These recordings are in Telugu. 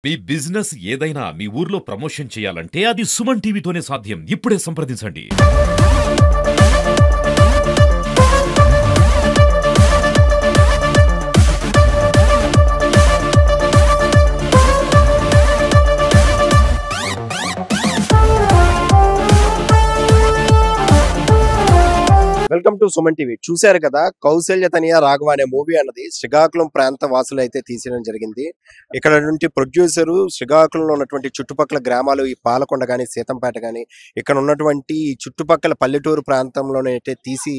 మీ బిజినెస్ ఏదైనా మీ ఊర్లో ప్రమోషన్ చేయాలంటే అది సుమన్ టీవీతోనే సాధ్యం. ఇప్పుడే సంప్రదించండి. Welcome to Suman TV. చూశారు కదా, కౌశల్య తనియా రాఘవ అనే మూవీ అన్నది శ్రీకాకుళం ప్రాంత వాసులు అయితే తీసేయడం జరిగింది. ఇక్కడ నుండి ప్రొడ్యూసరు శ్రీకాకుళంలో ఉన్నటువంటి చుట్టుపక్కల గ్రామాలు, ఈ పాలకొండ కానీ సీతంపేట కానీ ఇక్కడ ఉన్నటువంటి ఈ చుట్టుపక్కల పల్లెటూరు ప్రాంతంలోనే అయితే తీసి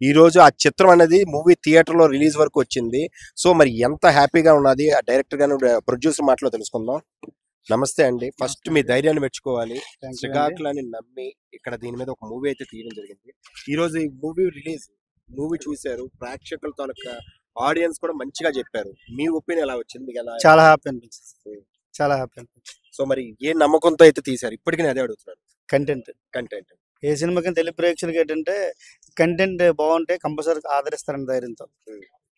ఈ రోజు ఆ చిత్రం అనేది మూవీ థియేటర్లో రిలీజ్ వరకు వచ్చింది. సో మరి ఎంత హ్యాపీగా ఉన్నది ఆ డైరెక్టర్ గాను ప్రొడ్యూసర్ మాటలో తెలుసుకుందాం. నమస్తే అండి. ఫస్ట్ మీ ధైర్యాన్ని మెచ్చుకోవాలి. శ్రీకాకుళాన్ని నమ్మి ఇక్కడ దీని మీద ఒక మూవీ అయితే తీయడం జరిగింది. ఈ రోజు ఈ మూవీ చూశారు, ప్రేక్షకుల తాలూకా ఆడియన్స్ కూడా మంచిగా చెప్పారు. మీ ఒపీనియన్ ఎలా వచ్చింది? మీకు ఎలా? చాలా హ్యాపీ అనిపించింది. చాలా హ్యాపీ అనిపించింది. సో మరి ఏ నమ్మకంతో అయితే తీశారు? ఇప్పటికీ నేను అదే అడుగుతున్నాను. కంటెంట్ ఏ సినిమాకి తెలుగు ప్రేక్షకులకి ఏంటంటే కంటెంట్ బాగుంటే కంపల్సరీ ఆదరిస్తారని ధైర్యంతో.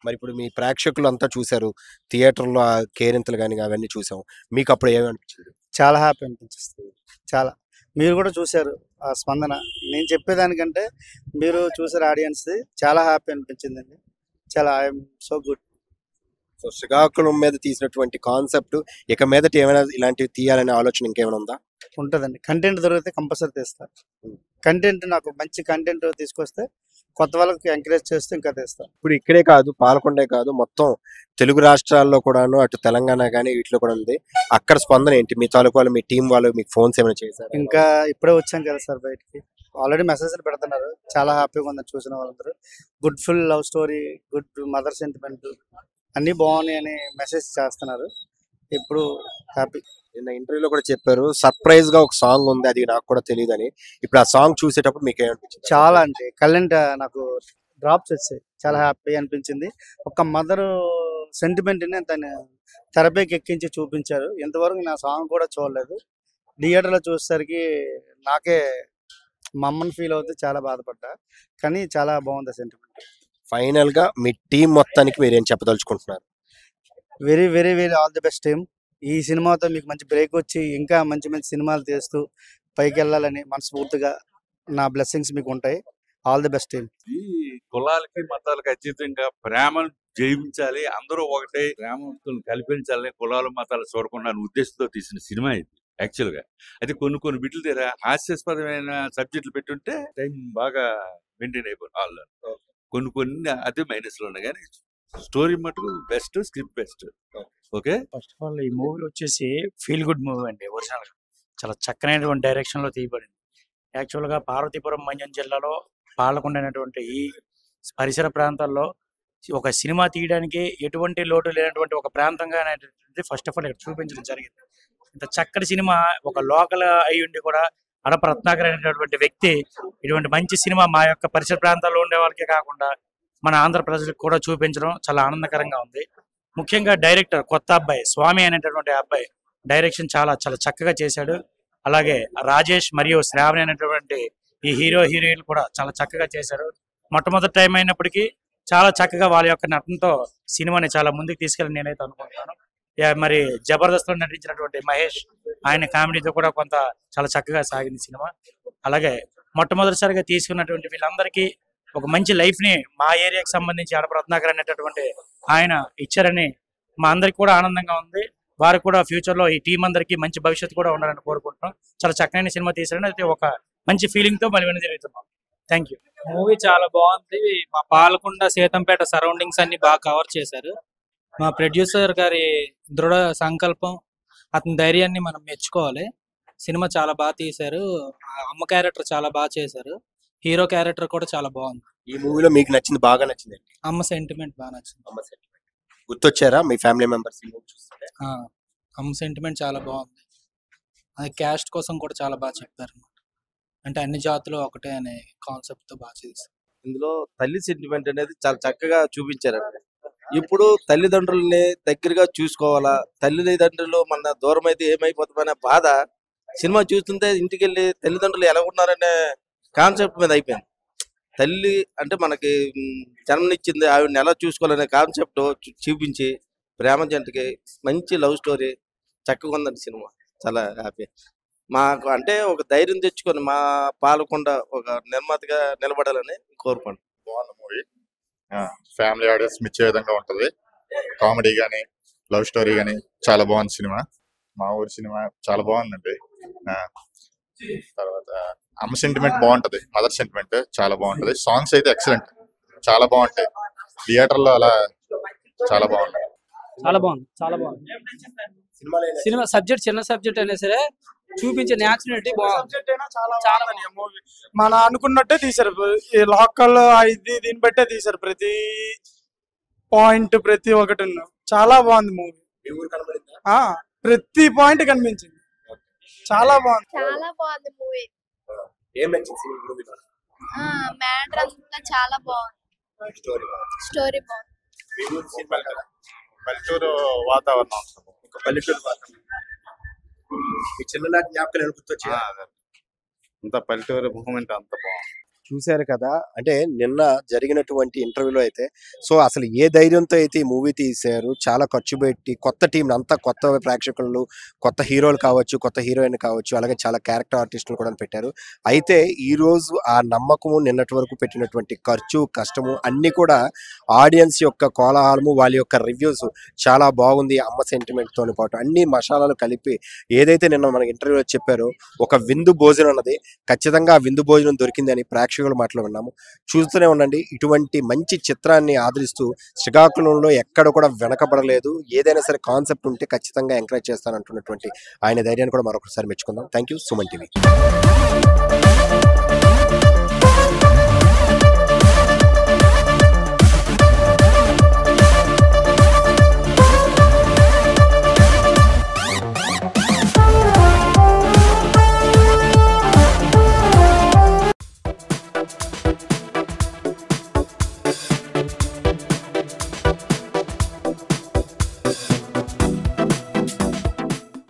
మరి ఇప్పుడు మీ ప్రేక్షకులు అంతా చూశారు, థియేటర్లో ఆ కేరింతలు కానీ అవన్నీ చూసాం. మీకు అప్పుడు ఏమనిపించింది? చాలా హ్యాపీ అనిపించింది. చాలా మీరు కూడా చూశారు ఆ స్పందన. నేను చెప్పేదానికంటే మీరు చూసారు ఆడియన్స్. చాలా హ్యాపీ అనిపించిందండి. చాలా I'm so good. So Srikakulam మీద తీసినటువంటి కాన్సెప్ట్ ఇక మీదట ఏమైనా ఇలాంటివి తీయాలనే ఆలోచన ఇంకేమైనా ఉందా? ఉంటుందండి. కంటెంట్ దొరికితే కంపల్సరీ తీస్తారు. కంటెంట్ నాకు మంచి కంటెంట్ తీసుకొస్తే కొత్త వాళ్ళకి ఎంకరేజ్ చేస్తే ఇంకా తీస్తాను. ఇప్పుడు ఇక్కడే కాదు, పాలకొండే కాదు, మొత్తం తెలుగు రాష్ట్రాల్లో కూడాను, అటు తెలంగాణ కానీ వీటిలో కూడా ఉంది. అక్కడ స్పందన ఏంటి? మీ తాలూకు వాళ్ళు, మీ టీం వాళ్ళు మీకు ఫోన్స్ ఏమైనా చేశారు? ఇంకా ఇప్పుడే వచ్చాం కదా సార్ బయటికి. ఆల్రెడీ మెసేజ్లు పెడుతున్నారు. చాలా హ్యాపీగా ఉందని చూసిన వాళ్ళందరూ. Good full love story, good mother sentiment అన్నీ బాగున్నాయి అని మెసేజ్ చేస్తున్నారు. ఇప్పుడు హ్యాపీ. నిన్న ఇంటర్వ్యూలో కూడా చెప్పారు, సర్ప్రైజ్ గా ఒక సాంగ్ ఉంది, అది నాకు కూడా తెలియదని. ఇప్పుడు ఆ సాంగ్ చూసేటప్పుడు మీకు ఏమనిపించింది? చాలా అంటే కళ్ళంట నాకు డ్రాప్స్ వచ్చాయి. చాలా హ్యాపీ అనిపించింది. ఒక మదర్ సెంటిమెంట్ ని తను తెరపైకి ఎక్కించి చూపించారు. ఇంతవరకు నా సాంగ్ కూడా చూడలేదు. థియేటర్లో చూసేసరికి నాకే మా అమ్మని ఫీల్ అవుతే చాలా బాధపడ్డా. కానీ చాలా బాగుంది సెంటిమెంట్. ఫైనల్ గా మీ టీం మొత్తానికి మీరు ఏం చెప్పదలుచుకుంటున్నారు? Very very very all the best team. ఈ సినిమాతో మీకు మంచి బ్రేక్ వచ్చి ఇంకా మంచి మంచి సినిమాలు తీస్తూ పైకి వెళ్ళాలని మనస్ఫూర్తిగా నా బ్లెస్సింగ్స్ మీకు ఉంటాయి. All the best team. ఈ కులాలకి మతాలకు అతీతంగా ప్రేమను జయించాలి, అందరూ ఒకటే, ప్రేమను కల్పించాలని కులాలు మతాలు చూడకుండా ఉద్దేశంతో తీసిన సినిమా ఇది యాక్చువల్ గా. అయితే కొన్ని బిడ్డలు దగ్గర హాస్యాస్పదమైన సబ్జెక్టులు పెట్టుంటే టైం బాగా మెయింటైన్ అయిపోయింది వాళ్ళు. కొన్ని అదే మైనస్ లో ఉన్నాయి, కానీ స్టోరీ మటుకు best, script best. Okay, first of all ఈ మూవీ వచ్చేసి ఫీల్ గుడ్ మూవీ అండి. ఒరిజినల్ గా చాలా చక్కనైనటువంటి డైరెక్షన్ లో తీయబడింది. యాక్చువల్ గా పార్వతీపురం మన్యం జిల్లాలో పాలకొండ అనేటువంటి ఈ పరిసర ప్రాంతాల్లో ఒక సినిమా తీయడానికి ఎటువంటి లోటు లేనటువంటి ఒక ప్రాంతంగా అనేటువంటిది ఫస్ట్ ఆఫ్ ఆల్ ఇక్కడ చూపించడం జరిగింది. ఇంత చక్కటి సినిమా ఒక లోకల్ అయి ఉండి కూడా అడప రత్నాకర్ అనేటువంటి వ్యక్తి ఇటువంటి మంచి సినిమా మా యొక్క పరిసర ప్రాంతాల్లో ఉండే వాళ్ళకే కాకుండా మన ఆంధ్ర ప్రజలకు కూడా చూపించడం చాలా ఆనందకరంగా ఉంది. ముఖ్యంగా డైరెక్టర్ కొత్త అబ్బాయి స్వామి అనేటటువంటి అబ్బాయి డైరెక్షన్ చాలా చాలా చక్కగా చేశాడు. అలాగే రాజేష్ మరియు శ్రావణి అనేటువంటి ఈ హీరో హీరోయిన్ కూడా చాలా చక్కగా చేశారు. మొట్టమొదటి టైం అయినప్పటికీ చాలా చక్కగా వాళ్ళ యొక్క నటనతో సినిమాని చాలా ముందుకు తీసుకెళ్ళి నేనైతే అనుకుంటున్నాను. మరి జబర్దస్త్ లో నటించినటువంటి మహేష్, ఆయన కామెడీతో కూడా కొంత చాలా చక్కగా సాగింది సినిమా. అలాగే మొట్టమొదటిసారిగా తీసుకున్నటువంటి వీళ్ళందరికీ ఒక మంచి లైఫ్ ని మా ఏరియాకి సంబంధించి అడప రత్నాకర్ అనేటటువంటి ఆయన ఇచ్చారని మా అందరికి కూడా ఆనందంగా ఉంది. వారు కూడా ఫ్యూచర్ లో ఈ టీం అందరికి మంచి భవిష్యత్తు కూడా ఉండాలని కోరుకుంటున్నాం. చాలా చక్కనైన సినిమా తీసారని అయితే ఒక మంచి ఫీలింగ్ తో మళ్ళీ విన జరుగుతున్నాం. Thank you. మూవీ చాలా బాగుంది. మా పాలకొండ సీతంపేట సరౌండింగ్స్ అన్ని బాగా కవర్ చేశారు. మా ప్రొడ్యూసర్ గారి దృఢ సంకల్పం, అతని ధైర్యాన్ని మనం మెచ్చుకోవాలి. సినిమా చాలా బాగా తీశారు. అమ్మ క్యారెక్టర్ చాలా బాగా చేశారు. హీరో క్యారెక్టర్ కూడా చాలా బాగుంది. ఈ మూవీలో మీకు నచ్చింది, బాగా నచ్చింది? అమ్మ సెంటిమెంట్ బాగా నచ్చింది. అమ్మ సెంటిమెంట్ గుర్తొచ్చారా మీ ఫ్యామిలీ మెంబర్స్? అమ్మ సెంటిమెంట్ చాలా బాగుంది. అది క్యాస్ట్ కోసం కూడా చాలా బాగా చెప్పారు. అంటే అన్ని జాతులు ఒకటే అనే కాన్సెప్ట్ తో బాగా చేశారు. ఇందులో తల్లి సెంటిమెంట్ అనేది చాలా చక్కగా చూపించారండి. ఇప్పుడు తల్లిదండ్రుల్ని దగ్గరగా చూసుకోవాలా, తల్లిదండ్రులు మన దూరం అయితే ఏమైపోతామనే బాధ సినిమా చూస్తుంటే ఇంటికి వెళ్ళి తల్లిదండ్రులు ఎలా ఉన్నారనే కాన్సెప్ట్ మీద అయిపోయింది. తల్లి అంటే మనకి జన్మనిచ్చింది, ఆవిడని ఎలా చూసుకోవాలనే కాన్సెప్ట్ చూపించి ప్రేమ జంటకి మంచి లవ్ స్టోరీ చక్కగా ఉందండి సినిమా. చాలా హ్యాపీ. మాకు అంటే ఒక ధైర్యం తెచ్చుకొని మా పాలకొండ ఒక నిర్మాతగా నిలబడాలని కోరుకుంటున్నాను. బాగుంది మూవీ. ఫ్యామిలీ ఆడియన్స్ మెచ్చే విధంగా ఉంటది. కామెడీ గానీ లవ్ స్టోరీ గానీ చాలా బాగుంది సినిమా. మా ఊరి సినిమా చాలా బాగుందండి. తర్వాత అమ్మ సెంటిమెంట్ బాగుంటది, మదర్ సెంటిమెంట్ చాలా బాగుంటది. సాంగ్స్ అయితే ఎక్సలెంట్, చాలా బాగుంటాయి. థియేటర్ లో అలా చాలా బాగుంటాయి. చాలా బాగుంది, చాలా బాగుంది సినిమా. సబ్జెక్ట్ చిన్న సబ్జెక్ట్ అయినా సరే చూపించే న్యాచురాలిటీ బాగుంది. చాలా మూవీ మన అనుకున్నట్టే తీశారు. ఈ లోకల్ ఇది దీన్ని బట్టే తీశారు. ప్రతి పాయింట్ ప్రతి ఒక్కటి చాలా బాగుంది మూవీ. ప్రతి పాయింట్ కనిపించింది. చాలా బాగుంది, చాలా బాగుంది మూవీ. ఏం నచ్చింది మూవీలో? మ్యాటర్ అంతా చాలా బాగుంది. స్టోరీ బాగుంది. పల్లెటూరు వాతావరణం, పల్లెటూరు వాతావరణం. మీ చిన్ననాటి జ్ఞాపకాలు గుర్తొచ్చాయి? అంత పల్లెటూరు మూమెంట్ అంత బాగుంది. చూశారు కదా, అంటే నిన్న జరిగినటువంటి ఇంటర్వ్యూలో అయితే సో అసలు ఏ ధైర్యంతో అయితే ఈ మూవీ తీశారు, చాలా ఖర్చు పెట్టి కొత్త టీం అంతా, కొత్త ప్రేక్షకులు, కొత్త హీరోలు కావచ్చు, కొత్త హీరోయిన్ కావచ్చు, అలాగే చాలా క్యారెక్టర్ ఆర్టిస్టులు కూడా పెట్టారు. అయితే ఈ రోజు ఆ నమ్మకము, నిన్నటి వరకు పెట్టినటువంటి ఖర్చు, కష్టము అన్నీ కూడా ఆడియన్స్ యొక్క కోలాహలము, వాళ్ళ యొక్క రివ్యూస్ చాలా బాగుంది, అమ్మ సెంటిమెంట్తో పాటు అన్ని మసాలాలు కలిపి ఏదైతే నిన్న మన ఇంటర్వ్యూలో చెప్పారో ఒక విందు భోజనం అన్నది ఖచ్చితంగా ఆ విందు భోజనం దొరికిందని ప్రేక్షకులు మాటలు విన్నాము. చూస్తూనే ఉండండి. ఇటువంటి మంచి చిత్రాన్ని ఆదరిస్తూ శ్రీకాకుళంలో ఎక్కడ కూడా వెనకబడలేదు. ఏదైనా సరే కాన్సెప్ట్ ఉంటే ఖచ్చితంగా ఎంకరేజ్ చేస్తానంటున్నటువంటి ఆయన ధైర్యాన్ని కూడా మరొకసారి మెచ్చుకుందాం. Thank you. సుమన్ టీవీ.